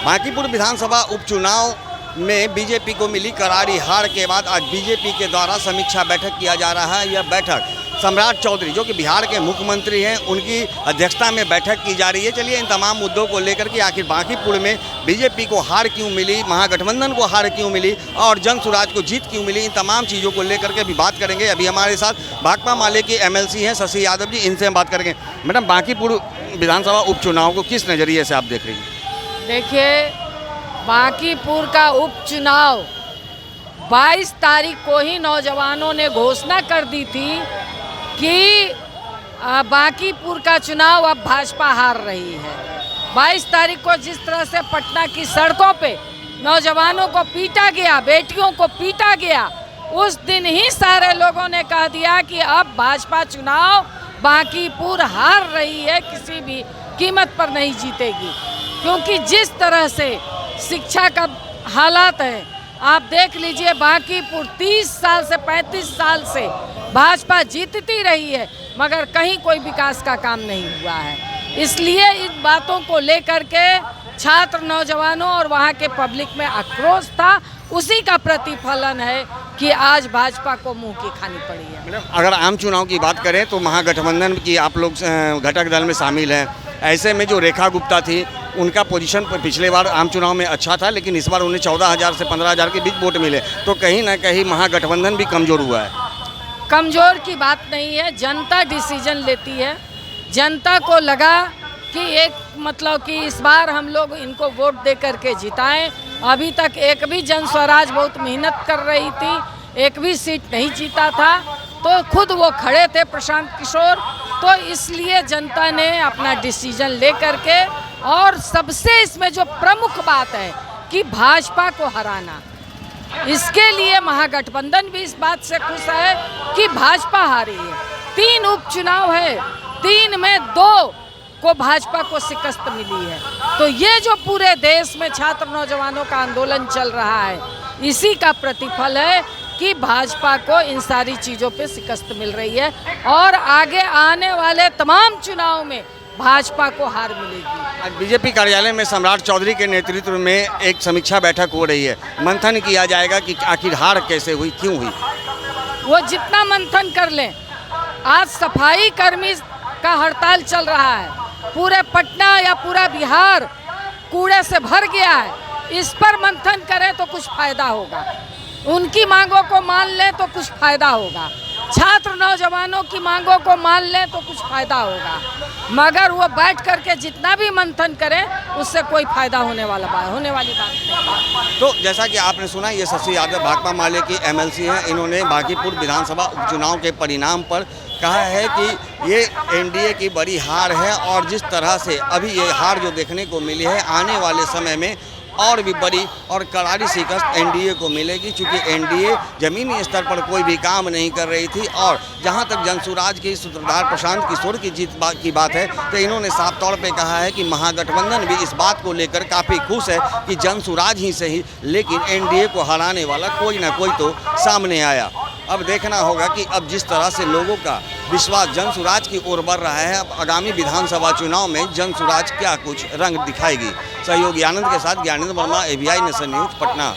बांकीपुर विधानसभा उपचुनाव में बीजेपी को मिली करारी हार के बाद आज बीजेपी के द्वारा समीक्षा बैठक किया जा रहा है। यह बैठक सम्राट चौधरी जो कि बिहार के मुख्यमंत्री हैं, उनकी अध्यक्षता में बैठक की जा रही है। चलिए इन तमाम मुद्दों को लेकर के आखिर बांकीपुर में बीजेपी को हार क्यों मिली, महागठबंधन को हार क्यों मिली और जनसुराज को जीत क्यों मिली, इन तमाम चीज़ों को लेकर के अभी बात करेंगे। अभी हमारे साथ भाकपा माले के MLC हैं शशि यादव जी, इनसे हम बात करेंगे। मैडम, बांकीपुर विधानसभा उपचुनाव को किस नज़रिए से आप देख रही हैं? देखिए, बांकीपुर का उपचुनाव 22 तारीख को ही नौजवानों ने घोषणा कर दी थी कि बांकीपुर का चुनाव अब भाजपा हार रही है। 22 तारीख को जिस तरह से पटना की सड़कों पे नौजवानों को पीटा गया, बेटियों को पीटा गया, उस दिन ही सारे लोगों ने कह दिया कि अब भाजपा चुनाव बांकीपुर हार रही है, किसी भी कीमत पर नहीं जीतेगी। क्योंकि जिस तरह से शिक्षा का हालात है, आप देख लीजिए, बांकीपुर 30 साल से 35 साल से भाजपा जीतती रही है मगर कहीं कोई विकास का काम नहीं हुआ है। इसलिए इन बातों को लेकर के छात्र, नौजवानों और वहाँ के पब्लिक में आक्रोश था। उसी का प्रतिफलन है कि आज भाजपा को मुंह की खानी पड़ी है। अगर आम चुनाव की बात करें तो महागठबंधन की आप लोग घटक दल में शामिल हैं। ऐसे में जो रेखा गुप्ता थी, उनका पोजीशन पिछले बार आम चुनाव में अच्छा था, लेकिन इस बार उन्हें 14,000 से 15,000 के बीच वोट मिले, तो कहीं ना कहीं महागठबंधन भी कमज़ोर हुआ है। कमज़ोर की बात नहीं है, जनता डिसीजन लेती है। जनता को लगा कि कि इस बार हम लोग इनको वोट दे करके जिताएं। अभी तक एक भी जन स्वराज बहुत मेहनत कर रही थी, एक भी सीट नहीं जीता था, तो खुद वो खड़े थे प्रशांत किशोर, तो इसलिए जनता ने अपना डिसीजन ले करके, और सबसे इसमें जो प्रमुख बात है कि भाजपा को हराना, इसके लिए महागठबंधन भी इस बात से खुश है कि भाजपा हारी है। 3 उपचुनाव है, 3 में 2 को भाजपा को शिकस्त मिली है। तो ये जो पूरे देश में छात्र नौजवानों का आंदोलन चल रहा है, इसी का प्रतिफल है कि भाजपा को इन सारी चीज़ों पे शिकस्त मिल रही है और आगे आने वाले तमाम चुनाव में भाजपा को हार मिलेगी। आज बीजेपी कार्यालय में सम्राट चौधरी के नेतृत्व में एक समीक्षा बैठक हो रही है। मंथन किया जाएगा कि आखिर हार कैसे हुई, क्यों हुई। वो जितना मंथन कर लें। आज सफाई कर्मी का हड़ताल चल रहा है, पूरे पटना या पूरा बिहार कूड़े से भर गया है। इस पर मंथन करें तो कुछ फायदा होगा, उनकी मांगों को मान लें तो कुछ फायदा होगा, छात्र नौजवानों की मांगों को मान लें तो कुछ फायदा होगा, मगर वो बैठ करके जितना भी मंथन करें उससे कोई फायदा होने वाली बात नहीं। तो जैसा कि आपने सुना, ये शशि यादव भाकपा माले की MLC हैं। इन्होंने बांकीपुर विधानसभा उपचुनाव के परिणाम पर कहा है कि ये NDA की बड़ी हार है और जिस तरह से अभी ये हार जो देखने को मिली है, आने वाले समय में और भी बड़ी और करारी शिकस्त NDA को मिलेगी, क्योंकि NDA जमीनी स्तर पर कोई भी काम नहीं कर रही थी। और जहां तक जनसुराज के सूत्रधार प्रशांत किशोर की जीत की बात है, तो इन्होंने साफ तौर पे कहा है कि महागठबंधन भी इस बात को लेकर काफ़ी खुश है कि जनसुराज ही सही, लेकिन NDA को हराने वाला कोई ना कोई तो सामने आया। अब देखना होगा कि अब जिस तरह से लोगों का विश्वास जनसुराज की ओर बढ़ रहा है, अब आगामी विधानसभा चुनाव में जनसुराज क्या कुछ रंग दिखाएगी। सहयोगी आनंद के साथ Gyanendra Verma, ABI nation news, Patna.